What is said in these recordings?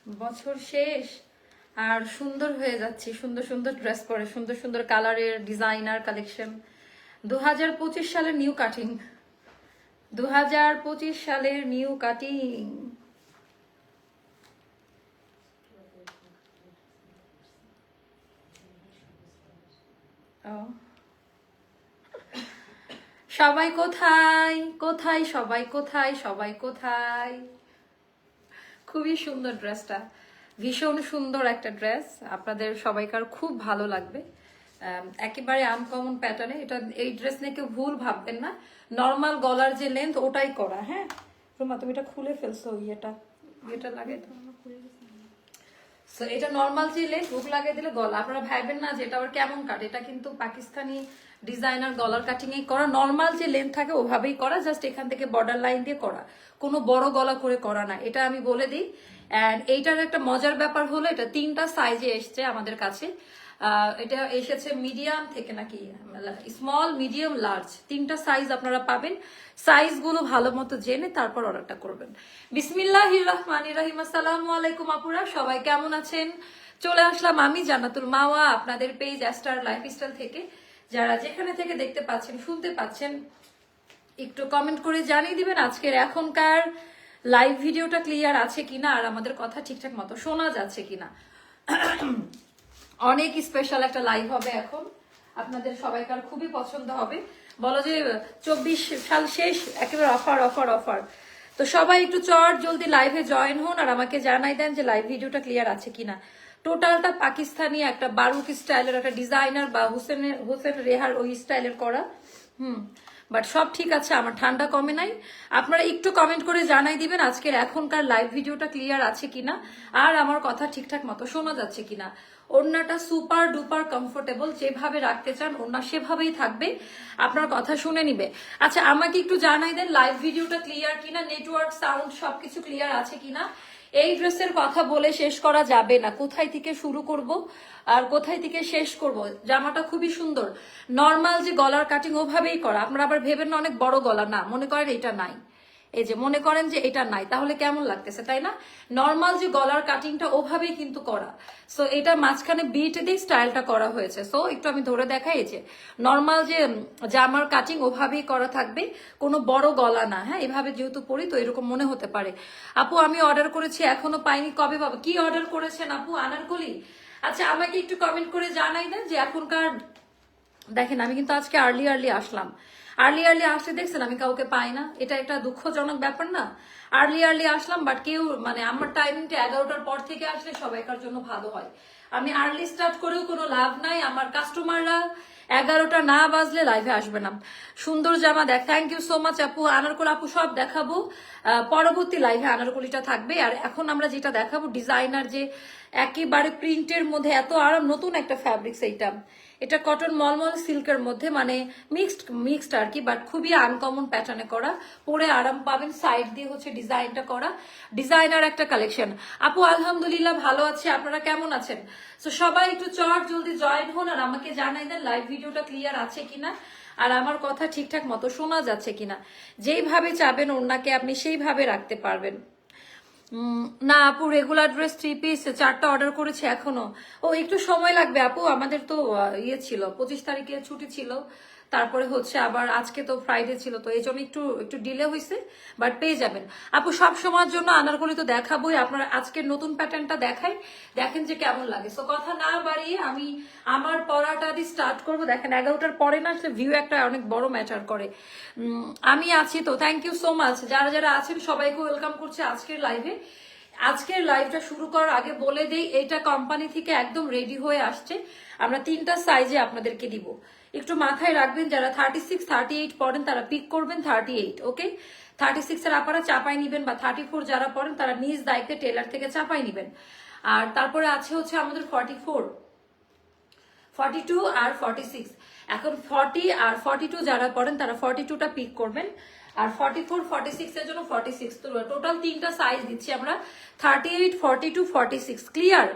বছর শেষ আর সুন্দর হয়ে যাচ্ছি, সুন্দর সুন্দর ড্রেস পরে, সুন্দর সুন্দর কালারের ডিজাইনার কালেকশন। 2025 সালের নিউ কাটিং, 2025 সালের নিউ কাটিং। সবাই কোথায় কোথায়, সবাই কোথায়, সবাই কোথায়? খুবই সুন্দর ড্রেসটা, ভীষণ সুন্দর একটা ড্রেস, আপনাদের সবাইকার খুব ভালো লাগবে। একেবারে আনকমন প্যাটার্নে এটা। এই ড্রেস নিয়ে কেউ ভুল ভাববেন না, নর্মাল গলার যে লেন্থ ওটাই করা। হ্যাঁ রুমা, তুমি এটা খুলে ফেলছো, ইয়েটা লাগে তো। এটা নর্মাল যে লেন্থ হুক লাগিয়ে দিলে গলা, আপনারা ভাববেন না যে এটা আবার কেমন কাট। এটা কিন্তু পাকিস্তানি ডিজাইনার গলার কাটিং এ করা, নর্মাল যে লেন্থ থাকে ওভাবেই করা, জাস্ট এখান থেকে বর্ডার লাইন দিয়ে করা, কোনো বড় গলা করে করা না, এটা আমি বলে দিই। অ্যান্ড এইটার একটা মজার ব্যাপার হলো এটা 3টা সাইজে এসছে আমাদের কাছে। এটা এসেছে মিডিয়াম থেকে নাকি স্মল, মিডিয়াম, লার্জ, 3টা সাইজ আপনারা পাবেন। সাইজগুলো ভালো মতো জেনে তারপর অর্ডারটা করবেন। বিসমিল্লাহির রহমানির রহিম। আসসালামু আলাইকুম আপুরা, সবাই কেমন আছেন? চলে আসলাম আমি জান্নাতুল মাওয়া আপনাদের পেজ স্টার লাইফস্টাইল থেকে। যারা যেখানে থেকে দেখতে পাচ্ছেন, শুনতে পাচ্ছেন, একটু কমেন্ট করে জানিয়ে দিবেন আজকের এখনকার লাইভ ভিডিওটা ক্লিয়ার আছে কিনা আর আমাদের কথা ঠিকঠাক মতো শোনা যাচ্ছে কিনা। অনেক স্পেশাল একটা লাইভ হবে এখন, আপনাদের সবাইকার খুবই পছন্দ হবে। বলো যে 24 সাল শেষ, একেবারে অফার অফার অফার। তো সবাই একটু চট জলদি লাইভে জয়েন হন আর আমাকে জানাই দেন যে লাইভ ভিডিওটা ক্লিয়ার আছে কিনা। টোটালটা পাকিস্তানি একটা বারুক স্টাইলের একটা ডিজাইনার বা হোসেন রেহার ওই স্টাইলের করা। বাট সব ঠিক আছে, আমার ঠান্ডা কমে নাই। আপনারা একটু কমেন্ট করে জানাই দিবেন আজকের এখনকার লাইভ ভিডিওটা ক্লিয়ার আছে কিনা আর আমার কথা ঠিকঠাক মতো শোনা যাচ্ছে কিনা। ওড়নাটা সুপার ডুপার কমফোর্টেবল, যেভাবে রাখতে চান ওড়না সেভাবেই থাকবে, আপনার কথা শুনে নিবে। আচ্ছা আমাকে একটু জানাই দেন লাইভ ভিডিওটা ক্লিয়ার কিনা, নেটওয়ার্ক সাউন্ড সবকিছু ক্লিয়ার আছে কিনা। এই ড্রেসের কথা বলে শেষ করা যাবে না, কোথায় থেকে শুরু করব আর কোথায় থেকে শেষ করব। জামাটা খুবই সুন্দর, নর্মাল যে গলার কাটিং ওভাবেই করা। আপনারা আবার ভেবেন না অনেক বড় গলা, না, মনে করেন এটা নাই, এই যে মনে করেন যে এটা নাই, তাহলে কেমন লাগতেছে তাই না? নর্মাল যে গলার কাটিংটা ওভাবেই কিন্তু করা। সো এটা মাঝখানে বিট দিয়ে স্টাইলটা করা হয়েছে। সো একটু আমি ধরে দেখাই, এই যে নর্মাল যে জামার কাটিং ওভাবেই করা থাকবে, কোনো বড় গলা না। হ্যাঁ, এভাবে যেহেতু পরি তো এরকম মনে হতে পারে। আপু আমি অর্ডার করেছি এখনো পাইনি, কবে পাবো? কি অর্ডার করেছেন আপু? আনারকলি? আচ্ছা আমাকে একটু কমেন্ট করে জানাই দেন যে এখনকার। দেখেন আমি কিন্তু আজকে আর্লি আসলাম, আর্লি আসলে দেখছেন আমি কাউকে পাই না, এটা একটা দুঃখজনক ব্যাপার না? আর্লি আসলাম বাট কেউ, মানে আমার টাইমিংটা 11টার পর থেকে আসলে সবাইকার জন্য ভালো হয়। আমি আর্লি স্টার্ট করেও কোনো লাভ নাই, আমার কাস্টমাররা 11টা না বাজলে লাইভে আসবে না। সুন্দর জামা দেখ, থ্যাংক ইউ সো মাচ আপু। আনারকলি আপু সব দেখাবো পরবর্তী লাইভে, আনারকলিটা থাকবে। আর এখন আমরা যেটা দেখাবো ডিজাইনার, যে একেবারে প্রিন্টের মধ্যে এত আরাম, নতুন একটা ফ্যাব্রিক্স এইটা। এটা কটন মলমল সিল্কের মধ্যে, মানে মিক্সড আর কি, বাট খুবই আনকমন প্যাটার্নে করা, পরে আরাম পাবেন। সাইড দিয়ে হচ্ছে ডিজাইনটা করা, ডিজাইনার একটা কালেকশন। আপু আলহামদুলিল্লাহ ভালো আছে, আপনারা কেমন আছেন? তো সবাই একটু চট জলদি জয়েন হন আর আমাকে জানাই দেন লাইভ ভিডিওটা ক্লিয়ার আছে কিনা আর আমার কথা ঠিকঠাক মতো শোনা যাচ্ছে কিনা। যেইভাবে চাবেন ওনাকে আপনি সেইভাবে রাখতে পারবেন। না আপু, রেগুলার ড্রেস 3 পিস 4টা অর্ডার করেছে এখনো। ও একটু সময় লাগবে আপু, আমাদের তো ইয়ে ছিল 25 তারিখে ছুটি ছিল, তারপরে হচ্ছে আবার আজকে তো ফ্রাইডে ছিল, তো এই জন্য একটু একটু ডিলে হয়েছে, বাট পেয়ে যাবেন আপু সব সময়ের জন্য। আনারকলি তো দেখাবোই, আপনারা আজকের নতুন প্যাটার্নটা দেখাই, দেখেন যে কেমন লাগে। সো কথা না বাড়িয়ে আমি আমার পড়াটা দিয়ে স্টার্ট করবো। দেখেন 11টার পরে না আসলে ভিউ একটা অনেক বড় ম্যাটার করে। আমি আছি তো, থ্যাংক ইউ সো মাচ। যারা যারা আছেন সবাইকে ওয়েলকাম করছে আজকের লাইভে। আজকের লাইভটা শুরু করার আগে বলে দেই, এটা কোম্পানি থেকে একদম রেডি হয়ে আসছে, আমরা 3টা সাইজে আপনাদেরকে দিব। একটু মাথায় রাখবেন, যারা 36 38 পড়েন তারা পিক করবেন 38, ওকে? 36 এর আপারা চাপাই নিবেন, বা 34 যারা পড়েন তারা নিজ দায়িত্বে টেলার থেকে চাপাই নিবেন। আর তারপরে আছে হচ্ছে আমাদের 44, 42 আর 46। এখন 40 আর 42 যারা পড়েন তারা 42টা পিক করবেন, আর 44 46 এর জন্য 46। তো টোটাল 3টা সাইজ দিচ্ছি আমরা, 38 42 46। ক্লিয়ার?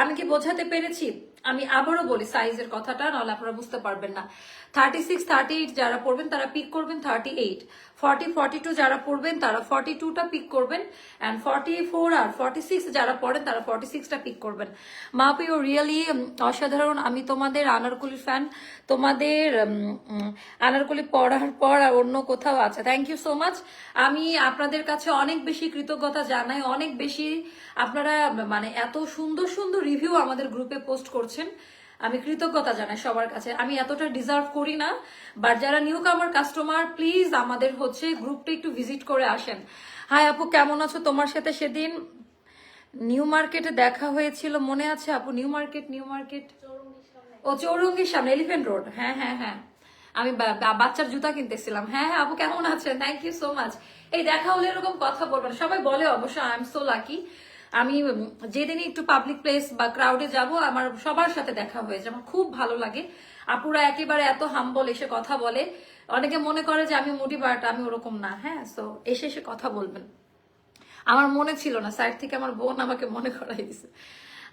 আমি কি বোঝাতে পেরেছি? আমি আবারও বলি সাইজের কথাটা, নাহলে আপনারা বুঝতে পারবেন না। 36 38 যারা পড়বেন তারা পিক করবেন 38, 40 42 যারা পড়বেন তারা 42টা পিক করবেন, অ্যান্ড 44 আর 46 যারা পড়েন তারা 46টা পিক করবেন। মাপি ও রিয়েলি অসাধারণ, আমি তোমাদের আনারকলির ফ্যান, তোমাদের আনারকলি পড়ার পর আর অন্য কোথাও আছে। Thank you so much. আমি আপনাদের কাছে অনেক বেশি কৃতজ্ঞতা জানাই, অনেক বেশি আপনারা মানে এত সুন্দর সুন্দর রিভিউ আমাদের গ্রুপে পোস্ট করছেন, আমি কৃতজ্ঞতা জানাই সবার কাছে। আমি এতটা ডিজার্ভ করি না, বাট যারা নিউ কামার কাস্টমার প্লিজ আমাদের হচ্ছে গ্রুপটা একটু ভিজিট করে আসেন। হাই আপু, কেমন আছো? তোমার সাথে সেদিন নিউ মার্কেটে দেখা হয়েছিল মনে আছে আপু? নিউ মার্কেট ও চৌরঙ্গির সামনে এলিফ্যান্ট রোড। হ্যাঁ হ্যাঁ হ্যাঁ, আমি বাচ্চার জুতা কিনতেছিলাম। হ্যাঁ হ্যাঁ আপু, কেমন আছেন? Thank you so much. এই দেখা হলে এরকম কথা বলবেন, সবাই বলে অবশ্য। আই এম সো লাকি, আমি যেদিনই একটু পাবলিক প্লেস বা ক্রাউডে যাব আমার সবার সাথে দেখা হয়েছে, আমার খুব ভালো লাগে। আপুরা একেবারে এত হাম্বল, এসে কথা বলে। অনেকে মনে করে যে আমি মুডি, বাট আমি ওরকম না। হ্যাঁ, সো এসে এসে কথা বলবেন। আমার মনে ছিল না, সাইড থেকে আমার বোন আমাকে মনে করাই দিছে।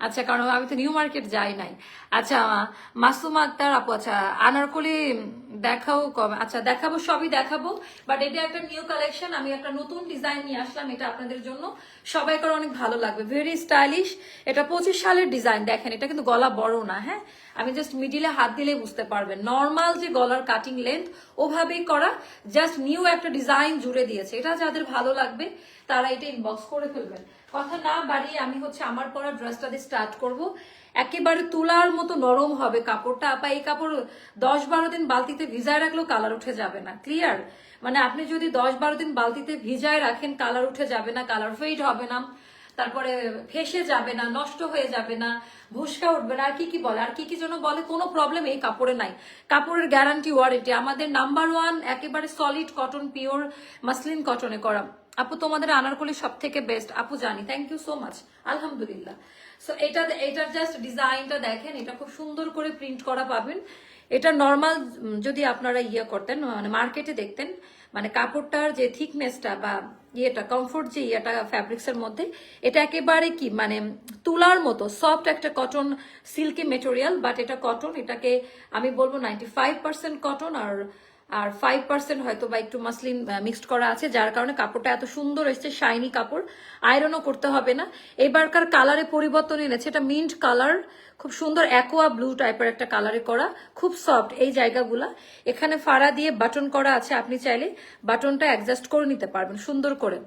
আচ্ছা, কারণ আমি তো নিউ মার্কেট যাই নাই। আচ্ছা মাসুমা আক্তার আপু, আচ্ছা আনারকলি দেখাও কবে? আচ্ছা দেখাবো, সবই দেখাবো, বাট এটা একটা নিউ কালেকশন, আমি একটা নতুন ডিজাইন নিয়ে আসলাম, এটা আপনাদের জন্য সবাইকার অনেক ভালো লাগবে। ভেরি স্টাইলিশ, এটা 25 সালের ডিজাইন। দেখেন এটা কিন্তু গলা বড় না, হ্যাঁ, আমি জাস্ট মিডিলে হাত দিলে বুঝতে পারবেন। নর্মাল যে গলার কাটিং লেন্থ ওভাবেই করা, জাস্ট নিউ একটা ডিজাইন জুড়ে দিয়েছে। এটা যাদের ভালো লাগবে তারা এটা ইনবক্স করে ফেলবেন। কথা না বাড়িয়ে আমি হচ্ছে আমার পরা ড্রেসটা দিয়ে স্টার্ট করব। একেবারে তুলার মতো নরম হবে কাপড়টা। আপা এই কাপড় 10-12 দিন বালতিতে ভিজায় রাখলেও কালার উঠে যাবে না। ক্লিয়ার? মানে আপনি যদি 10-12 দিন বালতিতে ভিজায় রাখেন কালার উঠে যাবে না, কালার ফেড হবে না, তারপরে ফেসে যাবে না, নষ্ট হয়ে যাবে না, ভুসকা উঠবে না, আর কি কি বলে, আর কি কি যেন বলে, কোনো প্রবলেম এই কাপড়ে নাই। কাপড়ের গ্যারান্টি ওয়ারেন্টি আমাদের নাম্বার 1, একেবারে সলিড কটন, পিওর মাসলিন কটনে করা। আপু তোমাদের আনারকলি সব থেকে বেস্ট। আপু জানি, থ্যাংক ইউ সো মাচ, আলহামদুলিল্লাহ। সো এটার জাস্ট ডিজাইনটা দেখেন, এটা খুব সুন্দর করে প্রিন্ট করা পাবেন। এটা নর্মাল যদি আপনারা করতেন, মানে মার্কেটে দেখতেন, মানে কাপড়টার যে থিকনেসটা বা কমফোর্ট যে ফ্যাব্রিক্স এর মধ্যে, এটা একেবারে কি মানে তুলার মতো সফট একটা কটন সিল্কি মেটেরিয়াল, বাট এটা কটন, এটাকে আমি বলবো 95% কটন আর 5% হয়তো বা একটু মাসলিন মিক্সড করা আছে, যার কারণে কাপড়টা এত সুন্দর এসছে, শাইনি কাপড়, আয়রনও করতে হবে না। এবারকার কালারে পরিবর্তন এনেছে, এটা মিন্ট কালার, খুব সুন্দর অ্যাকোয়া ব্লু টাইপের একটা কালারে করা, খুব সফট এই জায়গাগুলা। এখানে ফাড়া দিয়ে বাটন করা আছে, আপনি চাইলে বাটনটা অ্যাডজাস্ট করে নিতে পারবেন সুন্দর করে।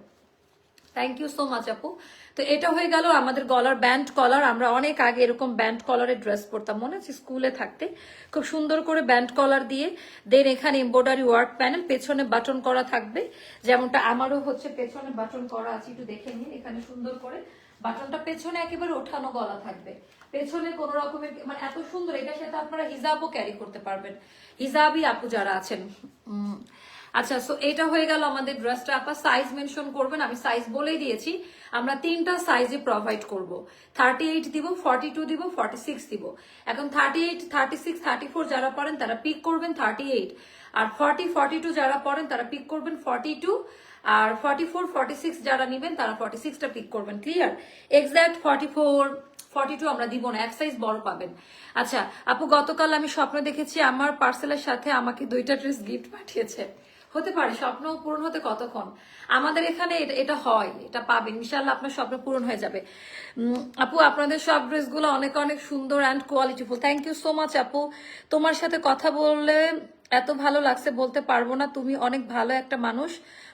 থ্যাংক ইউ সো মাচ আপু। তো এটা হয়ে গেল আমাদের গলার ব্যান্ড কলার। আমরা অনেক আগে এরকম ব্যান্ড কলারের ড্রেস পরতাম, মনে আছে স্কুলে থাকতে, খুব সুন্দর করে ব্যান্ড কলার দিয়ে। দেন এখানে এমব্রয়ডারি ওয়ার্ক প্যানেল, পেছনে বাটন করা থাকবে, যেমনটা আমারও হচ্ছে পেছনে বাটন করা আছে, একটু দেখে নিন। এখানে সুন্দর করে বাটনটা পেছনে একেবারে ওঠানো গলা থাকবে, পেছনে কোনো রকমের মানে এত সুন্দর। এটার সাথে আপনারা হিজাবও ক্যারি করতে পারবেন, হিজাবই আপু যারা আছেন। আচ্ছা, সো এটা হয়ে গেল আমাদের ড্রেসটা। আপা সাইজ মেনশন করবেন, আমি সাইজ বলেই দিয়েছি, আমরা 3টা সাইজে প্রোভাইড করব। 38 দিব, 42 দিব, 46 দিব। এখন 38, 36, 34 যারা পড়েন তারা পিক করবেন 38, আর 40, 42 যারা পড়েন তারা পিক করবেন 42, আর 44, 46 যারা নিবেন তারা 46টা পিক করবেন। ক্লিয়ার? এক্সাক্ট 44, 42 আমরা দিব না, এক সাইজ বড় পাবেন। আচ্ছা আপু, গতকাল আমি স্বপ্ন দেখেছি আমার পার্সেলের সাথে আমাকে 2টা ড্রেস গিফট পাঠিয়েছে। হতে পারে, স্বপ্ন পূরণ হতে কতক্ষণ, আমাদের এখানে এটা হয়, এটা পাবেন ইনশাল্লাহ, আপনার স্বপ্ন পূরণ হয়ে যাবে। আপু আপনাদের সব ড্রেসগুলো অনেক অনেক সুন্দর and qualityful. Thank you so much আপু, তোমার সাথে কথা বললে এত ভালো লাগছে বলতে পারবো না, তুমি অনেক ভালো একটা মানুষ,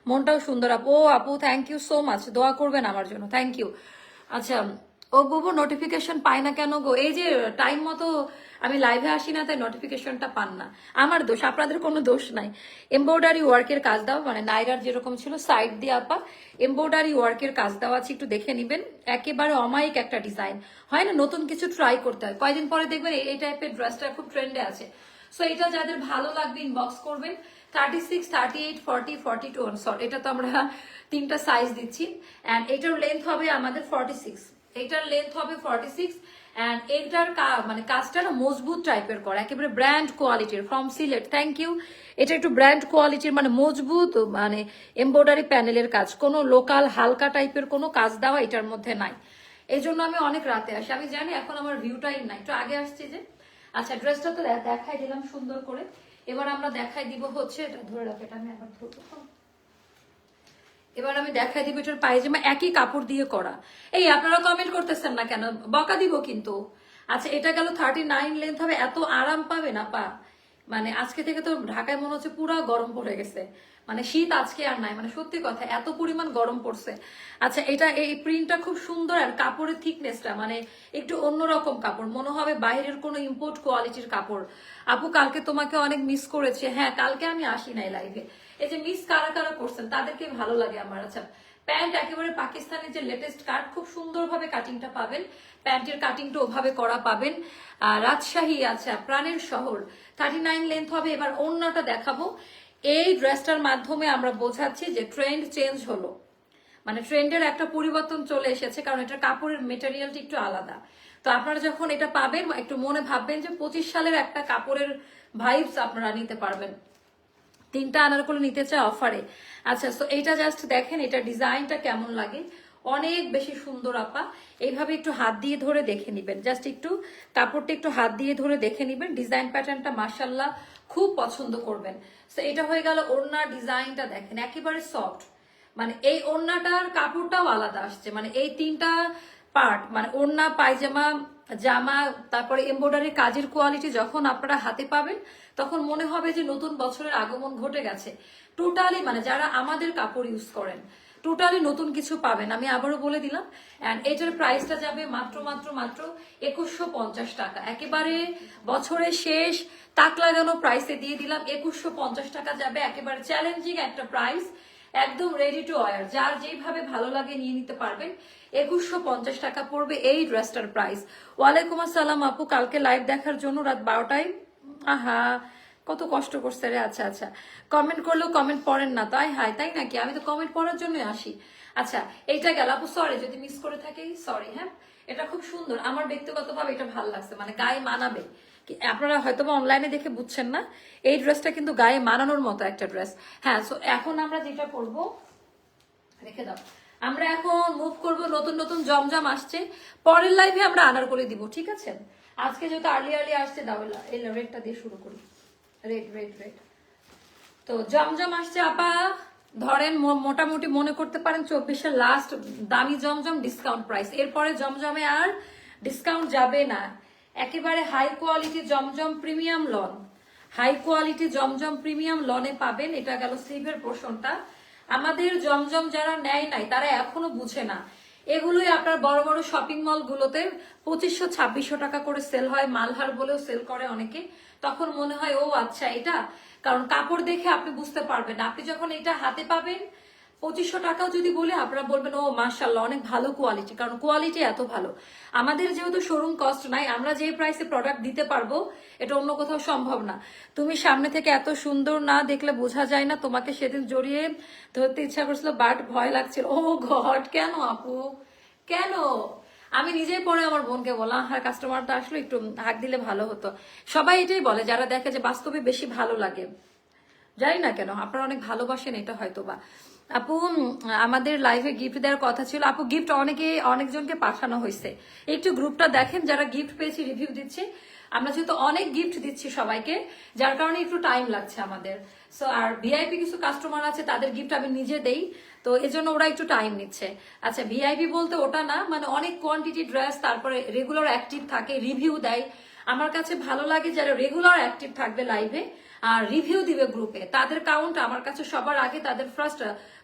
মনটাও সুন্দর। আপু আপু থ্যাংক ইউ সো মাচ, দোয়া করবেন আমার জন্য, থ্যাংক ইউ। আচ্ছা ও বুবু, নোটিফিকেশন পাই না কেন গো? এই যে টাইম মতো আমি লাইভে আসি না, তাই নোটিফিকেশনটা পান না, আমার দোষ, আপনাদের কোনো দোষ নাই। এমব্রয়ডারি ওয়ার্কের কাজ দাও, মানে নাইরার যেরকম ছিল সাইড দিয়ে আপা এমব্রয়ডারি ওয়ার্কের কাজ দেওয়া আছে, একটু দেখে নিবেন। একেবারে অমায়িক একটা ডিজাইন, হয় না নতুন কিছু ট্রাই করতে হয়, কয়দিন পরে দেখবেন এই টাইপের ড্রেসটা খুব ট্রেন্ডে আছে। সো এটা যাদের ভালো লাগবে ইনবক্স করবেন। 36, 38, 40, 42, সরি এটা তো আমরা 3টা সাইজ দিচ্ছি। অ্যান্ড এটার লেন্থ হবে আমাদের 46, এটার লেন্থ হবে 46, অ্যান্ড এটার মানে কাজটা না মজবুত টাইপের করা, একেবারে ব্র্যান্ড কোয়ালিটির, ফ্রম সিলেট। Thank you. এটা একটু ব্র্যান্ড কোয়ালিটির, মানে মজবুত, মানে এমব্রয়ডারি প্যানেলের কাজ, কোনো লোকাল হালকা টাইপের কোনো কাজ দেওয়া এটার মধ্যে নাই। এই জন্য আমি অনেক রাতে আসি, আমি জানি এখন আমার ভিউ টাইম নাই, একটু আগে আসছি যে। আচ্ছা ড্রেসটা তো দেখাই দিলাম সুন্দর করে, এবার আমরা দেখাই দিব হচ্ছে, এটা ধরে রাখ, এটা আমি আবার ধরবো। এবার আমি দেখাই দিব এটার পায়জামা একই কাপড় দিয়ে করা। এই আপনারা কমেন্ট করতেছেন না কেন, বকা দিব কিন্তু। আচ্ছা এটা গেল 39 লেন্থ হবে, এত আরাম পাবে না পা, মানে আজকে থেকে তো ঢাকায় মনে হচ্ছে পুরো গরম পড়ে গেছে, মানে শীত আজকে আর নাই, মানে সত্যি কথা এত পরিমাণ গরম পড়ছে। আচ্ছা এটা এই প্রিন্টটা খুব সুন্দর, আর কাপড়ের থিকনেসটা মানে একটু অন্যরকম কাপড়, মনে হবে বাইরের কোনো ইম্পোর্ট কোয়ালিটির কাপড়। আপু কালকে তোমাকে অনেক মিস করেছে, হ্যাঁ কালকে আমি আসি নাই লাইভে। এই যে মিস কারা কারা করছেন তাদেরকে ভালো লাগে আমার। আচ্ছা প্যান্ট একেবারে পাকিস্তানের যে লেটেস্ট কাট, খুব সুন্দরভাবে কাটিংটা পাবেন, প্যান্টের কাটিংটা ওভাবে করা পাবেন। রাজশাহী, আচ্ছা প্রাণের শহর, 39 লেন্থ হবে। এবার ওড়নাটা দেখাবো। এই ড্রেসটার মাধ্যমে আমরা বোঝাচ্ছি যে ট্রেন্ড চেঞ্জ হলো, মানে ট্রেন্ডের একটা পরিবর্তন চলে এসেছে, কারণ এটা কাপড়ের মেটেরিয়ালটা একটু আলাদা। তো আপনারা যখন এটা পাবেন একটু মনে ভাববেন যে 25 সালের একটা কাপড়ের ভাইবস আপনারা নিতে পারবেন। 3টা আনারকলি নিতে চাই অফারে। আচ্ছা তো এইটা জাস্ট দেখেন, এটা ডিজাইনটা কেমন লাগে, অনেক বেশি সুন্দর আপা। এইভাবে একটু হাত দিয়ে ধরে দেখে নিবেন, জাস্ট একটু কাপড়টা একটু হাত দিয়ে ধরে দেখে নিবেন, ডিজাইন প্যাটার্নটা মাশাআল্লাহ খুব পছন্দ করবেন। তো এটা হয়ে গেল ওড়না, ডিজাইনটা দেখেন একেবারে সফট, মানে এই ওড়নাটার কাপড়টাও আলাদা আসছে, মানে এই 3টা পার্ট মানে ওড়না, পায়জামা, জামা, তারপরে এমব্রয়ডারি কাজের কোয়ালিটি যখন আপনারা হাতে পাবেন তখন মনে হবে যে নতুন বছরের আগমন ঘটে গেছে। টোটালি মানে যারা আমাদের কাপড় ইউজ করেন টোটালি নতুন কিছু পাবেন। আমি আবারও বলে দিলাম, এন্ড এটার প্রাইসটা যাবে মাত্র মাত্র মাত্র 2150 টাকা, একেবারে বছরের শেষ তাক লাগানো প্রাইসে দিয়ে দিলাম। 2150 টাকা যাবে, একেবারে চ্যালেঞ্জিং একটা প্রাইস, একদম রেডি টু ওয়্যার, যার যেভাবে ভালো লাগে নিয়ে নিতে পারবেন। 2150 টাকা পড়বে এই ড্রেসটার প্রাইস। ওয়ালাইকুম আসসালাম আপু, কালকে লাইভ দেখার জন্য রাত 12টায়, আহা কত কষ্ট করছে রে। আচ্ছা আচ্ছা, কমেন্ট করলেও কমেন্ট পড়েন না, তাই হাই তাই নাকি, আমি তো কমেন্ট পড়ার জন্যই আসি। আচ্ছা এইটা গেল আপু, সরি যদি মিস করে থাকি, সরি। হ্যাঁ এটা খুব সুন্দর, আমার ব্যক্তিগতভাবে এটা ভালো লাগছে, মানে গায়ে মানাবে। আপনারা হয়তো বা অনলাইনে দেখে বুঝছেন না, এই ড্রেসটা কিন্তু গায়ে মানানোর মতো একটা ড্রেস। হ্যাঁ সো এখন আমরা যেটা করবো, রেখে দাও, আমরা এখন মুভ করব, নতুন নতুন জমজম আসছে, পরের লাইভে আমরা আনারকলি দিব, ঠিক আছে? আজকে যেহেতু আর্লি আর্লি আসছে, দাও এই রেডটা দিয়ে শুরু করি, রেড রেড রেড। তো জমজম আসছে আপা, ধরেন মোটামুটি মনে করতে পারেন 24-এর লাস্ট দামি জমজম ডিসকাউন্ট প্রাইস, এরপরে জমজমে আর ডিসকাউন্ট যাবে না। একেবারে হাই কোয়ালিটি জমজম প্রিমিয়াম লন, হাই কোয়ালিটি জমজম প্রিমিয়াম লনে পাবেন। এটা গেল স্লিভের পোর্শনটা। আমাদের জমজম যারা নেয় নাই তারা এখনো বুঝে না, এগুলোই আপনার বড় বড় শপিং মল গুলোতে 2500-2600 টাকা করে সেল হয়, মালহার বলেও সেল করে অনেকে, তখন মনে হয় ও আচ্ছা এটা, কারণ কাপড় দেখে আপনি বুঝতে পারবেন। আপনি যখন এটা হাতে পাবেন 2500 টাকাও যদি বলে আপনারা বলবেন ও মাশাআল্লাহ অনেক ভালো কোয়ালিটি, কারণ কোয়ালিটি এত ভালো। আমাদের যেহেতু শোরুম কস্ট নাই, আমরা যে প্রাইসে প্রোডাক্ট দিতে পারবো এটা অন্য কোথাও সম্ভব না। তুমি সামনে থেকে এত সুন্দর না দেখলে বোঝা যায় না, তোমাকে সেদিন জড়িয়ে ধরতে ইচ্ছা করছিল বাট ভয় লাগছিল। ও গড, কেন আপু কেন? আমি নিজেই পরে আমার বোনকে বললাম, হ্যাঁ কাস্টমারটা আসলে একটু হাক দিলে ভালো হতো। সবাই এটাই বলে যারা দেখে যে বাস্তবে বেশি ভালো লাগে, জানি না কেন, আপনারা অনেক ভালোবাসেন এটা হয়তো বা। আপু আমাদের লাইভে গিফট দেওয়ার কথা ছিল, আপু গিফট অনেকজনকে পাঠানো হয়েছে, একটু গ্রুপটা দেখেন যারা গিফট পেয়েছি রিভিউ দিচ্ছে। আমরা যেহেতু অনেক গিফট দিচ্ছি সবাইকে, যার কারণে একটু টাইম লাগছে আমাদের। সো আর ভিআইপি কিছু কাস্টমার আছে তাদের গিফট আমি নিজে দেই, তো এজন্য ওরা একটু টাইম নিচ্ছে। আচ্ছা ভিআইপি বলতে ওটা না, মানে অনেক কোয়ান্টিটি ড্রেস, তারপরে রেগুলার অ্যাক্টিভ থাকে, রিভিউ দেয়। আমার কাছে ভালো লাগে যারা রেগুলার অ্যাক্টিভ থাকবে লাইভে আর রিভিউ দিবে গ্রুপে, তাদের কাউন্ট আমার কাছে সবার আগে, তাদের ফার্স্ট